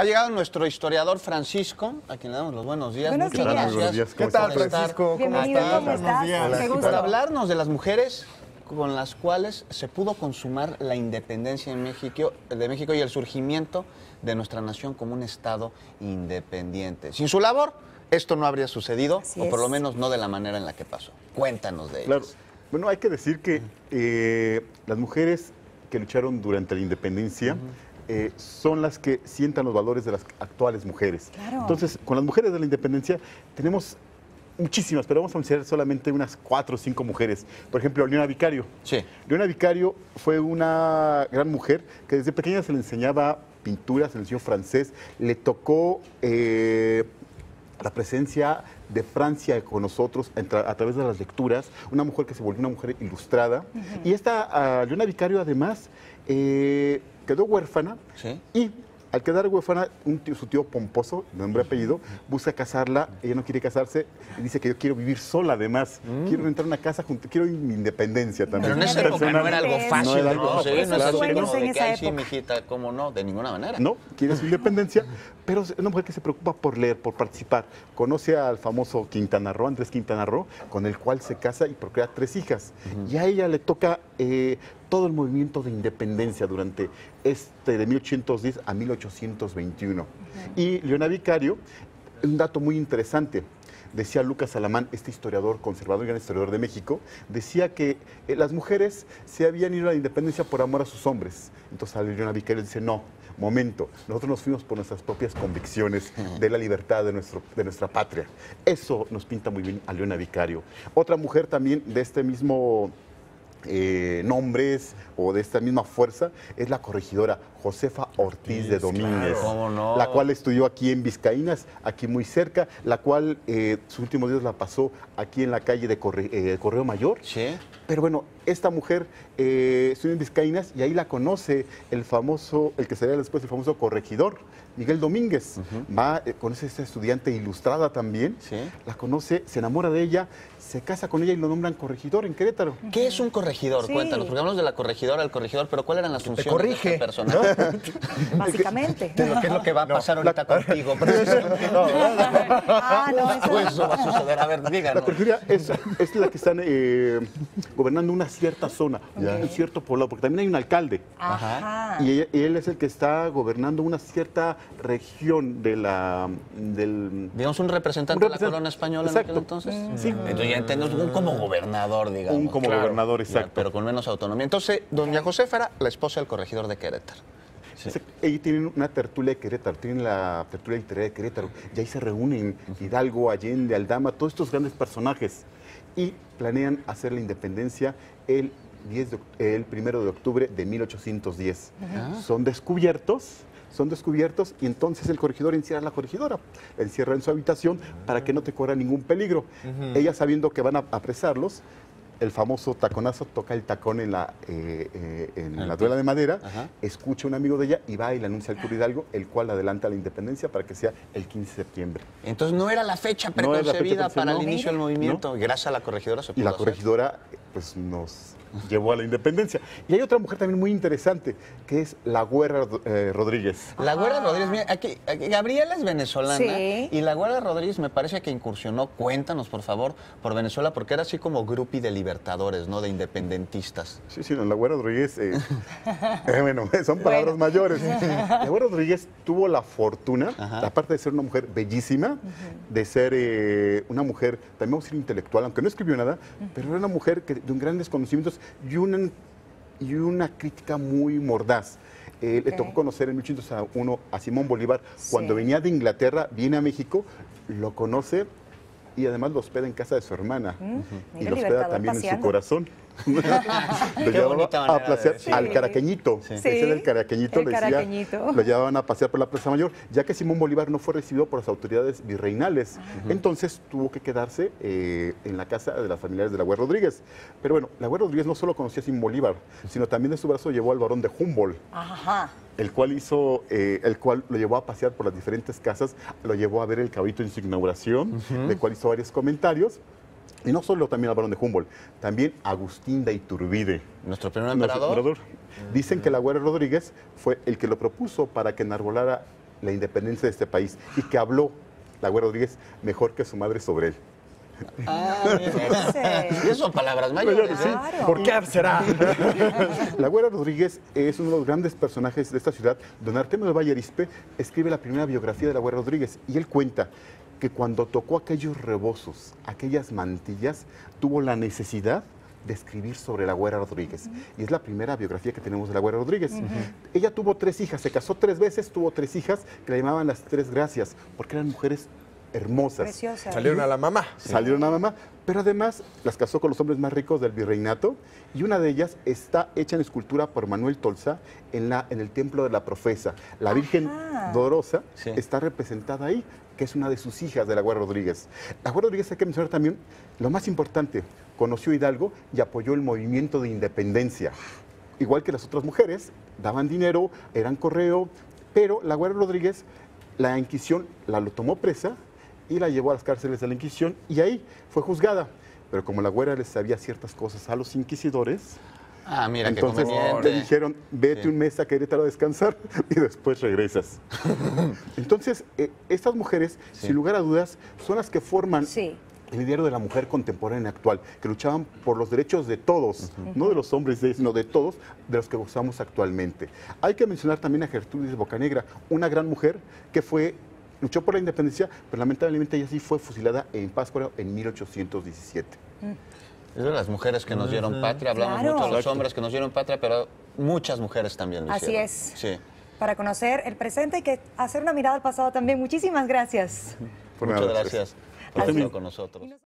Ha llegado nuestro historiador Francisco, a quien le damos los buenos días. Buenos Muchas días. gracias. Buenos días. ¿Qué ¿Cómo tal, estás, Francisco? Bienvenido, ¿cómo estás? Qué gusto. Para hablarnos de las mujeres con las cuales se pudo consumar la independencia de México y el surgimiento de nuestra nación como un Estado independiente. Sin su labor, esto no habría sucedido, Así o por es. lo menos no de la manera en la que pasó. Cuéntanos de ellas. Claro. Bueno, hay que decir que las mujeres que lucharon durante la independencia son las que sientan los valores de las actuales mujeres. Claro. Entonces, con las mujeres de la independencia tenemos muchísimas, pero vamos a mencionar solamente unas 4 o 5 mujeres. Por ejemplo, Leona Vicario. Sí. Leona Vicario fue una gran mujer que desde pequeña se le enseñaba pintura, se le enseñó francés, le tocó la presencia de Francia con nosotros a través de las lecturas, una mujer que se volvió una mujer ilustrada. Y esta Leona Vicario además quedó huérfana. Sí. Y al quedar huérfana, su tío Pomposo, nombre y apellido, busca casarla, ella no quiere casarse y dice que yo quiero vivir sola además, quiero entrar a una casa junto, quiero mi independencia también. Pero en esa época no era algo fácil, No era algo ¿no? fácil, Sí, no es claro así que como no. de en que, esa ay, sí, época. mijita, ¿cómo no? De ninguna manera. No, quiere su independencia, pero es una mujer que se preocupa por leer, por participar. Conoce al famoso Quintana Roo, Andrés Quintana Roo, con el cual se casa y procrea 3 hijas. Y a ella le toca todo el movimiento de independencia durante de 1810 a 1821. Y Leona Vicario, un dato muy interesante, decía Lucas Alamán, este historiador conservador y gran historiador de México, decía que las mujeres se habían ido a la independencia por amor a sus hombres. Entonces Leona Vicario dice, no, momento, nosotros nos fuimos por nuestras propias convicciones de la libertad de nuestra patria. Eso nos pinta muy bien a Leona Vicario. Otra mujer también de este mismo nombres o de esta misma fuerza es la corregidora Josefa Ortiz de Domínguez, claro, ¿cómo no? la cual estudió aquí en Vizcaínas, aquí muy cerca, la cual sus últimos días la pasó aquí en la calle de Correo Mayor. Sí. Pero bueno, esta mujer estudió en Vizcaínas y ahí la conoce el que sería después el famoso corregidor, Miguel Domínguez. Conoce a esta estudiante ilustrada también, Sí. la conoce, se enamora de ella, se casa con ella y lo nombran corregidor en Querétaro. ¿Qué es un corregidor? Sí. Cuéntanos, porque hablamos de la corregidora, el corregidor, pero ¿cuáles eran las funciones corrige, de este personaje? Básicamente. ¿Qué es lo que va a pasar ahorita contigo? Precisamente. No, eso Pues eso va a suceder. A ver, La díganos. corregidora es la que están gobernando una cierta zona, un cierto poblado, porque también hay un alcalde. Ajá. Y él es el que está gobernando una cierta región del... Digamos, un representante de la representante. corona española en Exacto. aquel entonces. Sí. Entonces ya entendemos un como gobernador, digamos. Un como gobernador, exacto. Pero con menos autonomía. Entonces, doña Josefa era la esposa del corregidor de Querétaro. Ellos tienen una tertulia de Querétaro, tienen la tertulia literaria de Querétaro, y ahí se reúnen Hidalgo, Allende, Aldama, todos estos grandes personajes, y planean hacer la independencia el 1 de octubre de 1810. Son descubiertos y entonces el corregidor encierra a la corregidora, encierra en su habitación para que no te corra ningún peligro. Ella, sabiendo que van a apresarlos, el famoso taconazo, toca el tacón en la duela de madera, escucha a un amigo de ella y va y le anuncia al cura Hidalgo, el cual adelanta la independencia para que sea el 15 de septiembre. Entonces no era la fecha No era la fecha preconcebida para el no. inicio del movimiento. Gracias a la corregidora se pudo Y la hacer. corregidora pues nos llevó a la independencia. Y hay otra mujer también muy interesante, que es la Güera Rodríguez. La Güera Rodríguez, mira, aquí Gabriela es venezolana Sí. y la Güera Rodríguez me parece que incursionó, cuéntanos por favor, por Venezuela, porque era así como grupi de libertadores, ¿no? De independentistas. Sí, no, la Güera Rodríguez, bueno, son palabras mayores. La Güera Rodríguez tuvo la fortuna, aparte de ser una mujer bellísima, de ser una mujer, también vamos a decir intelectual, aunque no escribió nada, pero era una mujer de un grandes conocimientos y una crítica muy mordaz. Le tocó conocer en 1801 a Simón Bolívar cuando venía de Inglaterra, viene a México, lo conoce y además lo hospeda en casa de su hermana. Y Mira, lo hospeda libertador también en su paseando. corazón. Lo Qué llevaban bonita a manera de pasear decirlo. al Caraqueñito. Sí. Ese era el Caraqueñito, El le decía, Caraqueñito. lo llevaban a pasear por la Plaza Mayor, ya que Simón Bolívar no fue recibido por las autoridades virreinales. Entonces tuvo que quedarse en la casa de las familiares de la Güera Rodríguez. Pero bueno, la Güera Rodríguez no solo conocía a Simón Bolívar, sino también de su brazo llevó al barón de Humboldt. Ajá. El cual lo llevó a pasear por las diferentes casas, lo llevó a ver el caballito en su inauguración, del cual hizo varios comentarios. Y no solo también al barón de Humboldt, también Agustín de Iturbide. Nuestro primer Nuestro emperador. Dicen que la Güera Rodríguez fue el que lo propuso para que enarbolara la independencia de este país y que habló la Güera Rodríguez mejor que su madre sobre él. Mira. Y eso son palabras mayores. Sí. Claro. ¿Por qué será? La Güera Rodríguez es uno de los grandes personajes de esta ciudad. Don Artemio de Valle Arizpe escribe la primera biografía de la Güera Rodríguez y él cuenta que cuando tocó aquellos rebozos, aquellas mantillas, tuvo la necesidad de escribir sobre la Güera Rodríguez. Y es la primera biografía que tenemos de la Güera Rodríguez. Ella tuvo 3 hijas, se casó 3 veces, tuvo 3 hijas que la llamaban las 3 Gracias, porque eran mujeres hermosas. Preciosa. Salieron a la mamá. Salieron a mamá, pero además las casó con los hombres más ricos del virreinato y una de ellas está hecha en escultura por Manuel Tolsa en el Templo de la Profesa. La Virgen Dolorosa Sí. está representada ahí, que es una de sus hijas de la Güera Rodríguez. La Güera Rodríguez, hay que mencionar también lo más importante, conoció a Hidalgo y apoyó el movimiento de independencia. Igual que las otras mujeres, daban dinero, eran correo, pero la Güera Rodríguez, la Inquisición lo tomó presa y la llevó a las cárceles de la Inquisición y ahí fue juzgada. Pero como la Güera les sabía ciertas cosas a los inquisidores, Ah, mira, qué entonces conveniente. le dijeron, vete Sí. un mes a Querétaro a descansar y después regresas. Entonces, estas mujeres, Sí. sin lugar a dudas, son las que forman Sí. el diario de la mujer contemporánea actual, que luchaban por los derechos de todos, no de los hombres, sino de todos, de los que gozamos actualmente. Hay que mencionar también a Gertrudis Bocanegra, una gran mujer que luchó por la independencia, pero lamentablemente ella sí fue fusilada en Pátzcuaro en 1817. Es de las mujeres que nos dieron patria, hablamos Claro. mucho de los Exacto. hombres que nos dieron patria, pero muchas mujeres también lo Así hicieron. es. Sí. Para conocer el presente hay que hacer una mirada al pasado también. Muchísimas gracias. Por Muchas nada, gracias por Así estar es. con nosotros.